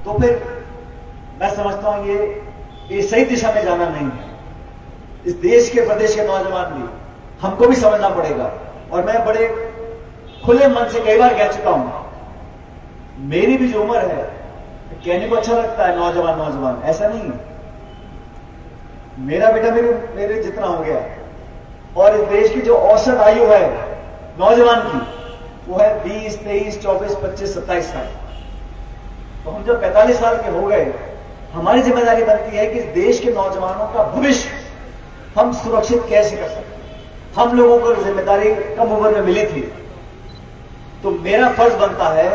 तो फिर मैं समझता हूं ये सही दिशा में जाना नहीं है। इस देश के प्रदेश के नौजवान भी, हमको भी समझना पड़ेगा। और मैं बड़े खुले मन से कई बार कह चुका हूं, मेरी भी जो उम्र है, कहने को अच्छा लगता है नौजवान नौजवान, ऐसा नहीं है। मेरा बेटा मेरे जितना हो गया, और इस देश की जो औसत आयु है नौजवान की, वो है 20, 23, 24, 25, 27 साल। तो हम जब 45 साल के हो गए, हमारी जिम्मेदारी बनती है कि इस देश के नौजवानों का भविष्य हम सुरक्षित कैसे कर सकते हैं। हम लोगों को जिम्मेदारी कम उम्र में मिली थी, तो मेरा फर्ज बनता है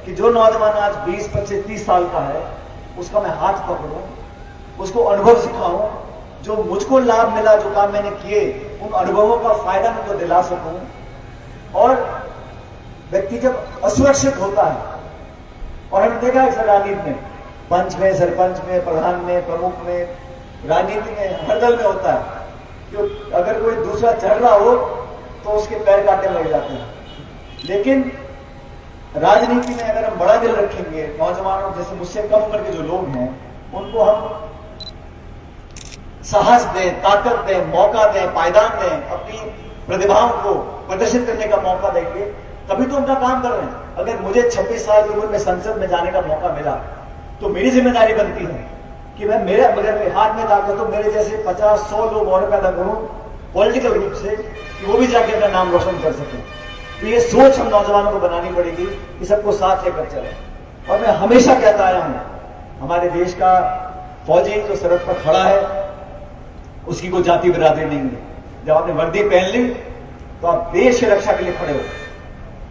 कि जो नौजवान आज 20, 25, 30 साल का है, उसका मैं हाथ पकड़ूं, उसको अनुभव सिखाऊं, जो मुझको लाभ मिला, जो काम मैंने किए, उन अनुभवों का फायदा मुझको दिला सकूं। और व्यक्ति जब असुरक्षित होता है, और हमने देखा है राजनीति में, पंच में, सरपंच में, प्रधान में, प्रमुख में, राजनीति में, हर दल में होता है कि अगर कोई दूसरा चढ़ रहा हो तो उसके पैर काटने लग जाते हैं। लेकिन राजनीति में अगर हम बड़ा दिल रखेंगे, नौजवानों जैसे मुझसे कम उम्र के जो लोग हैं, उनको हम साहस दें, ताकत दें, मौका दें, पायदान दें, अपनी प्रतिभाओं को प्रदर्शित करने का मौका देंगे, तभी तो उनका काम कर रहे हैं। अगर मुझे 26 साल की उम्र में संसद में जाने का मौका मिला, तो मेरी जिम्मेदारी बनती है कि मैं मेरे हाथ में ताकत हो, मेरे जैसे 50-100 लोग और पैदा करूं पॉलिटिकल रूप से, कि वो भी जाके अपना नाम रोशन कर सकें। तो ये सोच हम नौजवानों को बनानी पड़ेगी कि सबको साथ लेकर चले। और मैं हमेशा कहता आया हूं, हमारे देश का फौजी जो सरहद पर खड़ा है, उसकी कोई जाति बिरादरी नहीं है। जब आपने वर्दी पहन ली, तो आप देश की रक्षा के लिए खड़े हो,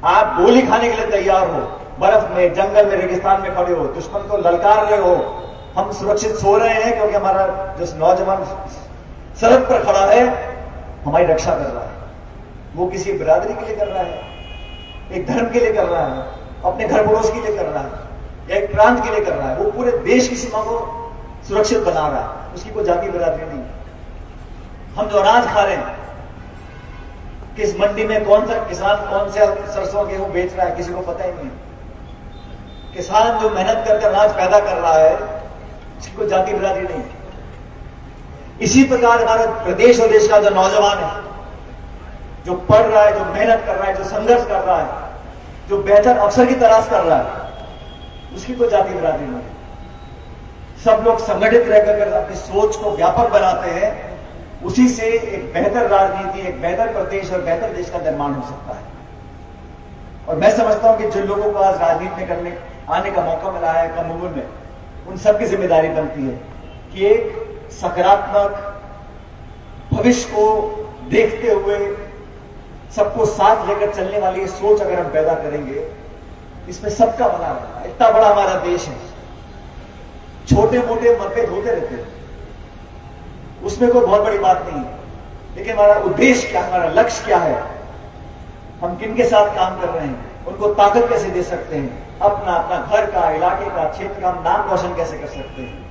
आप गोली खाने के लिए तैयार हो, बर्फ में, जंगल में, रेगिस्तान में खड़े हो, दुश्मन को ललकार रहे हो। हम सुरक्षित सो रहे हैं क्योंकि हमारा जो नौजवान सरहद पर खड़ा है, हमारी रक्षा कर रहा है। वो किसी बिरादरी के लिए कर रहा है, एक धर्म के लिए कर रहा है, अपने घर पड़ोस के लिए कर रहा है, एक प्रांत के लिए कर रहा है। वो पूरे देश की सीमा को सुरक्षित बना रहा है, उसकी कोई जाति बिरादरी नहीं। हम जो अनाज खा रहे हैं, किस मंडी में कौन सा किसान कौन से सरसों गेहूं बेच रहा है, किसी को पता ही नहीं। किसान जो मेहनत करके अनाज पैदा कर रहा है, उसकी कोई जाति बिरादरी नहीं। इसी प्रकार हमारे प्रदेश और देश का जो नौजवान है, जो पढ़ रहा है, जो मेहनत कर रहा है, जो संघर्ष कर रहा है, जो बेहतर अवसर की तलाश कर रहा है, उसकी कोई जाति बिरादरी नहीं। सब लोग संगठित रहकर अपनी सोच को व्यापक बनाते हैं, उसी से एक बेहतर राजनीति, एक बेहतर प्रदेश और बेहतर देश का निर्माण हो सकता है। और मैं समझता हूं कि जिन लोगों को आज राजनीति में आने का मौका मिला है कम उम्र में, उन सबकी जिम्मेदारी बनती है कि एक सकारात्मक भविष्य को देखते हुए सबको साथ लेकर चलने वाली सोच अगर हम पैदा करेंगे, इसमें सबका भला होगा। इतना बड़ा हमारा देश है, छोटे मोटे मतभेद होते रहते हैं, उसमें कोई बहुत बड़ी बात नहीं है। लेकिन हमारा उद्देश्य क्या, हमारा लक्ष्य क्या है, हम किन के साथ काम कर रहे हैं, उनको ताकत कैसे दे सकते हैं, अपना अपना घर का, इलाके का, क्षेत्र का हम नाम रोशन कैसे कर सकते हैं।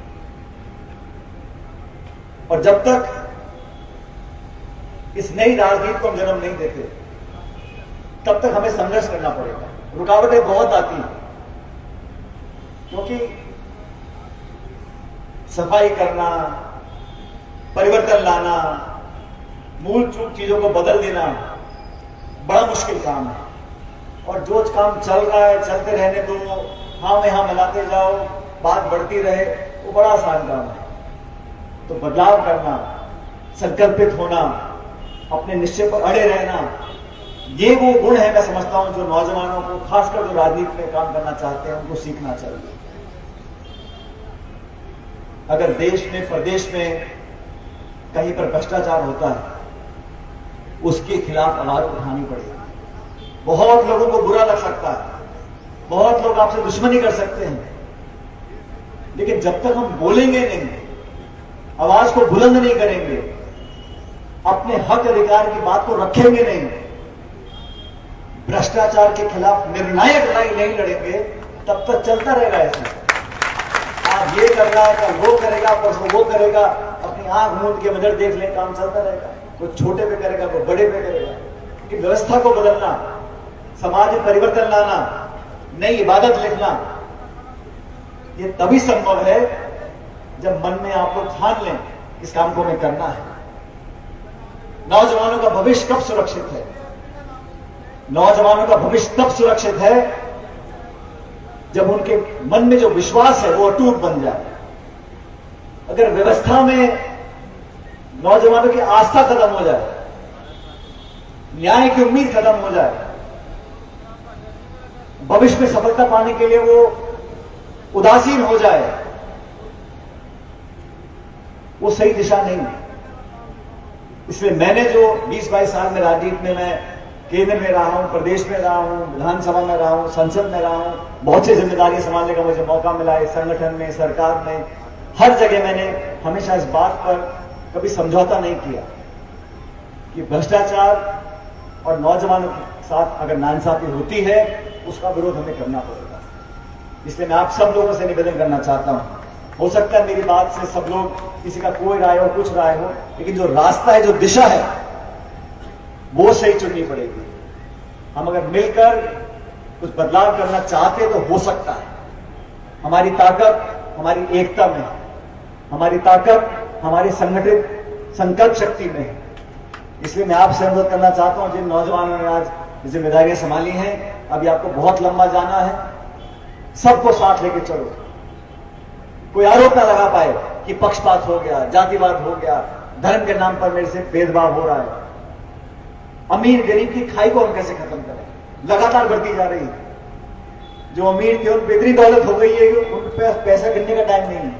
और जब तक इस नई राजनीति को हम जन्म नहीं देते, तब तक हमें संघर्ष करना पड़ेगा। रुकावटें बहुत आती हैं, क्योंकि सफाई करना, परिवर्तन लाना, मूल चूक चीजों को बदल देना बड़ा मुश्किल काम है। और जो काम चल रहा है चलते रहने दो, हाँ में हाँ मिलाते जाओ, बात बढ़ती रहे, वो बड़ा आसान काम है। तो बदलाव करना, संकल्पित होना, अपने निश्चय पर अड़े रहना, ये वो गुण है मैं समझता हूं जो नौजवानों को, खासकर जो राजनीति में काम करना चाहते हैं, उनको सीखना चाहिए। अगर देश में, प्रदेश में कहीं पर भ्रष्टाचार होता है, उसके खिलाफ आवाज उठानी पड़ेगी। बहुत लोगों को बुरा लग सकता है, बहुत लोग आपसे दुश्मनी कर सकते हैं, लेकिन जब तक हम बोलेंगे नहीं, आवाज को बुलंद नहीं करेंगे, अपने हक अधिकार की बात को रखेंगे नहीं, भ्रष्टाचार के खिलाफ निर्णायक लड़ाई नहीं लड़ेंगे, तब तक चलता रहेगा ऐसे। आज ये कर रहा है, कल वो करेगा, परसों वो करेगा, अपनी आंख मूंद के नजर देख ले, काम चलता रहेगा। कोई छोटे पे करेगा, कोई बड़े पे करेगा। कि व्यवस्था को बदलना, समाज में परिवर्तन लाना, नई इबादत लिखना, ये तभी संभव है जब मन में आप लोग ठान लें इस काम को हमें करना है। नौजवानों का भविष्य कब सुरक्षित है? नौजवानों का भविष्य तब सुरक्षित है जब उनके मन में जो विश्वास है वो अटूट बन जाए। अगर व्यवस्था में नौजवानों की आस्था खत्म हो जाए, न्याय की उम्मीद खत्म हो जाए, भविष्य में सफलता पाने के लिए वो उदासीन हो जाए, वो सही दिशा नहीं है। इसलिए मैंने जो 20-22 साल में राजनीति में मैं केंद्र में रहा हूं, प्रदेश में रहा हूं, विधानसभा में रहा हूं, संसद में रहा हूं, बहुत सी जिम्मेदारी संभालने का मुझे मौका मिला है। संगठन में, सरकार में, हर जगह मैंने हमेशा इस बात पर कभी समझौता नहीं किया कि भ्रष्टाचार और नौजवानों के साथ अगर नाइंसाफी होती है उसका विरोध हमें करना पड़ेगा। इसलिए मैं आप सब लोगों से निवेदन करना चाहता हूं, हो सकता है मेरी बात से सब लोग, किसी का कोई राय हो, कुछ राय हो, लेकिन जो रास्ता है, जो दिशा है, वो सही चुननी पड़ेगी। हम अगर मिलकर कुछ बदलाव करना चाहते तो हो सकता है। हमारी ताकत हमारी एकता में है, हमारी ताकत हमारी संगठित संकल्प शक्ति में है। इसलिए मैं आपसे अनुरोध करना चाहता हूं, जिन नौजवानों ने आज जिम्मेदारियां संभाली हैं, अभी आपको बहुत लंबा जाना है, सबको साथ लेके चलो। कोई आरोप ना लगा पाए कि पक्षपात हो गया, जातिवाद हो गया, धर्म के नाम पर मेरे से भेदभाव हो रहा है। अमीर गरीब की खाई को हम कैसे खत्म करें? लगातार बढ़ती जा रही है। जो अमीर थे उन पर इतनी दौलत हो गई है कि उन पर पैसा गिनने का टाइम नहीं है,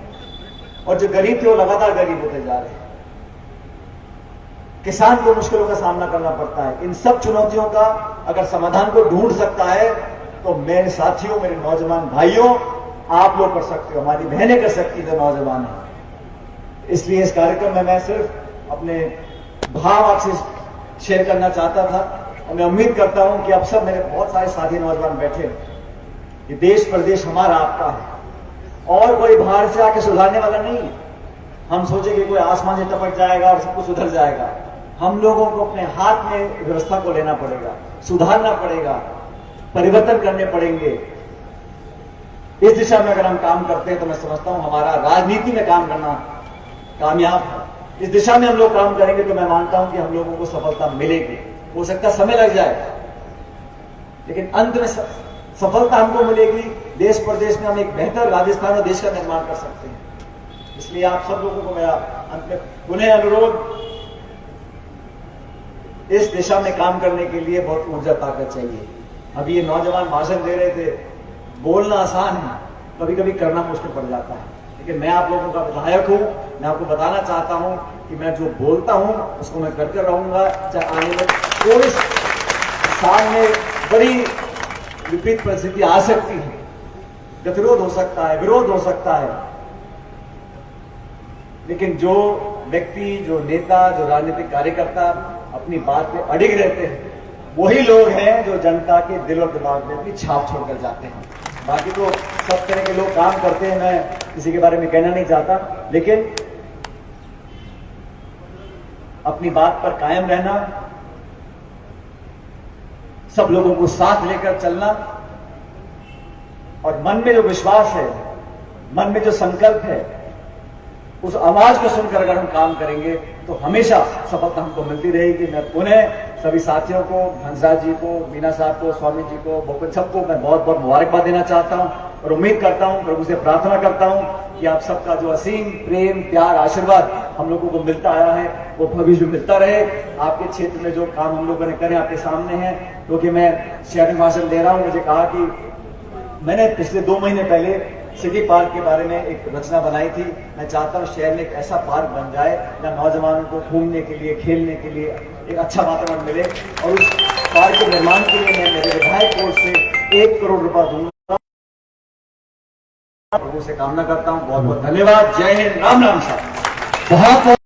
और जो गरीब थे वो लगातार गरीब होते जा रहे हैं। किसान को मुश्किलों का सामना करना पड़ता है। इन सब चुनौतियों का अगर समाधान को ढूंढ सकता है तो मेरे साथियों, मेरे नौजवान भाइयों, आप लोग कर सकते हो, हमारी बहनें कर सकती है जो नौजवान है। इसलिए इस कार्यक्रम में मैं सिर्फ अपने भाव आपसे शेयर करना चाहता था, और मैं उम्मीद करता हूं कि अब सब मेरे बहुत सारे साथी नौजवान बैठे हैं। ये देश प्रदेश हमारा, आपका है, और कोई बाहर से आके सुधारने वाला नहीं है। हम सोचे कि कोई आसमान से टपक जाएगा और सब कुछ सुधर जाएगा। हम लोगों को अपने हाथ में व्यवस्था को लेना पड़ेगा, सुधारना पड़ेगा, परिवर्तन करने पड़ेंगे। इस दिशा में अगर हम काम करते हैं तो मैं समझता हूं हमारा राजनीति में काम करना कामयाब है। इस दिशा में हम लोग काम करेंगे तो मैं मानता हूं कि हम लोगों को सफलता मिलेगी। हो सकता है समय लग जाए, लेकिन अंत में सफलता हमको मिलेगी। देश प्रदेश में हम एक बेहतर राजस्थान और देश का निर्माण कर सकते हैं। इसलिए आप सब लोगों को मेरा अंत में पुनः अनुरोध, इस दिशा में काम करने के लिए बहुत ऊर्जा ताकत चाहिए। अभी ये नौजवान भाषण दे रहे थे, बोलना आसान है, कभी कभी करना मुश्किल पड़ जाता है। लेकिन मैं आप लोगों का विधायक हूं, मैं आपको बताना चाहता हूं कि मैं जो बोलता हूं उसको मैं करके रहूंगा। चाहे आने में कोई सामने बड़ी विपरीत परिस्थिति आ सकती है, गतिरोध हो सकता है, विरोध हो सकता है, लेकिन जो व्यक्ति, जो नेता, जो राजनीतिक कार्यकर्ता अपनी बात पे अडिग रहते हैं, वही लोग हैं जो जनता के दिल और दिमाग में अपनी छाप छोड़कर जाते हैं। बाकी तो सब तरह के लोग काम करते हैं, मैं किसी के बारे में कहना नहीं चाहता, लेकिन अपनी बात पर कायम रहना, सब लोगों को साथ लेकर चलना, और मन में जो विश्वास है, मन में जो संकल्प है, उस आवाज को सुनकर अगर हम काम करेंगे तो हमेशा सफलता हमको मिलती रहेगी। मैं पुनः सभी साथियों को, हंसराज जी को, मीना साहब को, स्वामी जी को, भोपन सबको मैं बहुत बहुत मुबारकबाद देना चाहता हूं, और उम्मीद करता हूं, प्रभु से प्रार्थना करता हूं कि आप सबका जो असीम प्रेम, प्यार, आशीर्वाद हम लोगों को मिलता आया है वो भविष्य में मिलता रहे। आपके क्षेत्र में जो काम हम लोगों ने करे आपके सामने है, क्योंकि मैं शहर में भाषण दे रहा हूं, मुझे कहा कि मैंने पिछले 2 महीने पहले सिटी पार्क के बारे में एक रचना बनाई थी। मैं चाहता हूं शहर में एक ऐसा पार्क बन जाए जहां नौजवानों को घूमने के लिए, खेलने के लिए एक अच्छा वातावरण मिले, और उस पार्क के निर्माण के लिए मैं मेरे विधायक कोष से 1 करोड़ रुपया दूंगा। प्रभु से कामना करता हूं। बहुत बहुत धन्यवाद। जय हिंद। राम राम साहब। बहुत